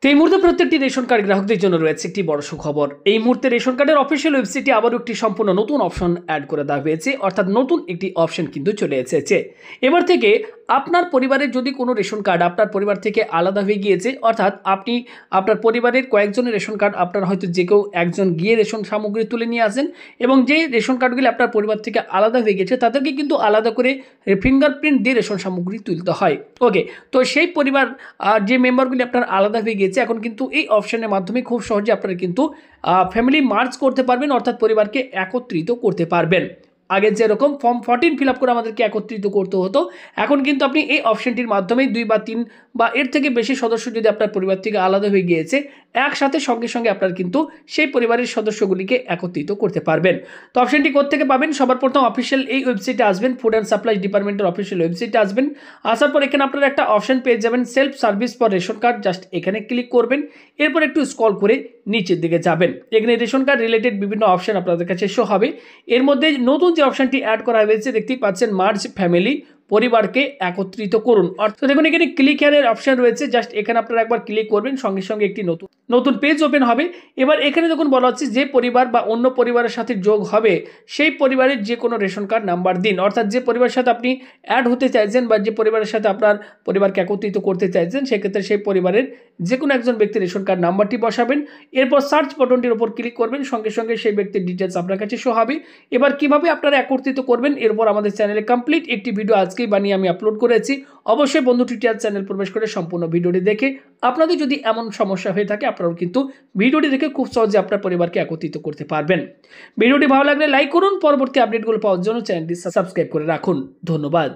তো এই মুহূর্তে প্রত্যেকটি রেশন কার্ড গ্রাহকদের জন্য রয়েছে একটি বড় সুখবর। এই মুহূর্তে রেশন কার্ডের অফিসিয়াল ওয়েবসাইটে আবারও একটি সম্পূর্ণ নতুন অপশন অ্যাড করে দেওয়া হয়েছে, অর্থাৎ নতুন একটি অপশন কিন্তু চলে এসেছে। এবার থেকে আপনার পরিবারের যদি কোনো রেশন কার্ড আপনার পরিবার থেকে আলাদা হয়ে গিয়েছে, অর্থাৎ আপনি আপনার পরিবারের কয়েকজনের রেশন কার্ড আপনার হয়তো যে কেউ একজন গিয়ে রেশন সামগ্রী তুলে নিয়ে আসেন এবং যে রেশন কার্ডগুলি আপনার পরিবার থেকে আলাদা হয়ে গেছে তাদেরকে কিন্তু আলাদা করে ফিঙ্গারপ্রিন্ট দিয়ে রেশন সামগ্রী তুলতে হয়। ওকে, তো সেই পরিবার যে মেম্বারগুলি আপনার আলাদা হয়ে গিয়েছে এখন কিন্তু এই অপশনের মাধ্যমে খুব সহজে আপনারা কিন্তু ফ্যামিলি মার্জ করতে পারবেন, অর্থাৎ পরিবারকে একত্রিত করতে পারবেন। আগে যেরকম ফর্ম 14 ফিল আপ করে আমাদেরকে একত্রিত করতে হতো, এখন কিন্তু আপনি এই অপশনটির মাধ্যমে 2 বা 3 বা এর থেকে বেশি সদস্য যদি আপনার পরিবার থেকে আলাদা হয়ে গিয়েছে একসাথে সঙ্গে সঙ্গে আপনার কিন্তু সেই পরিবারের সদস্যগুলিকে একত্রিত করতে পারবেন। তো অপশনটি কোত্থেকে পাবেন? সবার প্রথম অফিসিয়াল এই ওয়েবসাইটে আসবেন, ফুড অ্যান্ড সাপ্লাই ডিপার্টমেন্টের অফিসিয়াল ওয়েবসাইটে আসবেন। আসার পর এখানে আপনারা একটা অপশন পেয়ে যাবেন self service for ration card, just এখানে ক্লিক করবেন। এরপর একটু স্ক্রল করে নিচের দিকে যাবেন, এখানে রেশন কার্ড রিলেটেড বিভিন্ন অপশন আপনাদের কাছে শো হবে। এর মধ্যে নতুন যে অপশনটি অ্যাড করা হয়েছে দেখতেই পাচ্ছেন, মার্জ ফ্যামিলি, পরিবারকে একত্রিত করুন। অর্থাৎ দেখুন এখানে ক্লিক হেয়ারের অপশন রয়েছে, জাস্ট এখানে আপনারা একবার ক্লিক করবেন, সঙ্গে সঙ্গে একটি নতুন পেজ ওপেন হবে। এবার এখানে দেখুন বলা হচ্ছে যে পরিবার বা অন্য পরিবারের সাথে যোগ হবে সেই পরিবারের যে কোনো রেশন কার্ড নাম্বার দিন। অর্থাৎ যে পরিবারের সাথে আপনি অ্যাড হতে চাইছেন বা যে পরিবারের সাথে আপনার পরিবারকে একত্রিত করতে চাইছেন সেক্ষেত্রে সেই পরিবারের যে কোনো একজন ব্যক্তির রেশন কার্ড নাম্বারটি বসাবেন। এরপর সার্চ বাটনটির উপর ক্লিক করবেন, সঙ্গে সঙ্গে সেই ব্যক্তির ডিটেলস আপনার কাছে শো হবে। এবার কিভাবে আপনারা একত্রিত করবেন এরপর আমাদের চ্যানেলে কমপ্লিট একটি ভিডিও আজকেই বানিয়ে আমি আপলোড করেছি। অবশ্যই বন্ধু টিউটোরিয়াল চ্যানেল প্রবেশ করে সম্পূর্ণ ভিডিওটি দেখে আপনাদের যদি এমন সমস্যা হয়ে থাকে আপনারাও কিন্তু ভিডিওটি দেখে খুব সহজে আপনার পরিবারকে একত্রিত করতে পারবেন। ভিডিওটি ভালো লাগলে লাইক করুন, পরবর্তী আপডেটগুলো পাওয়ার জন্য চ্যানেলটি সাবস্ক্রাইব করে রাখুন। ধন্যবাদ।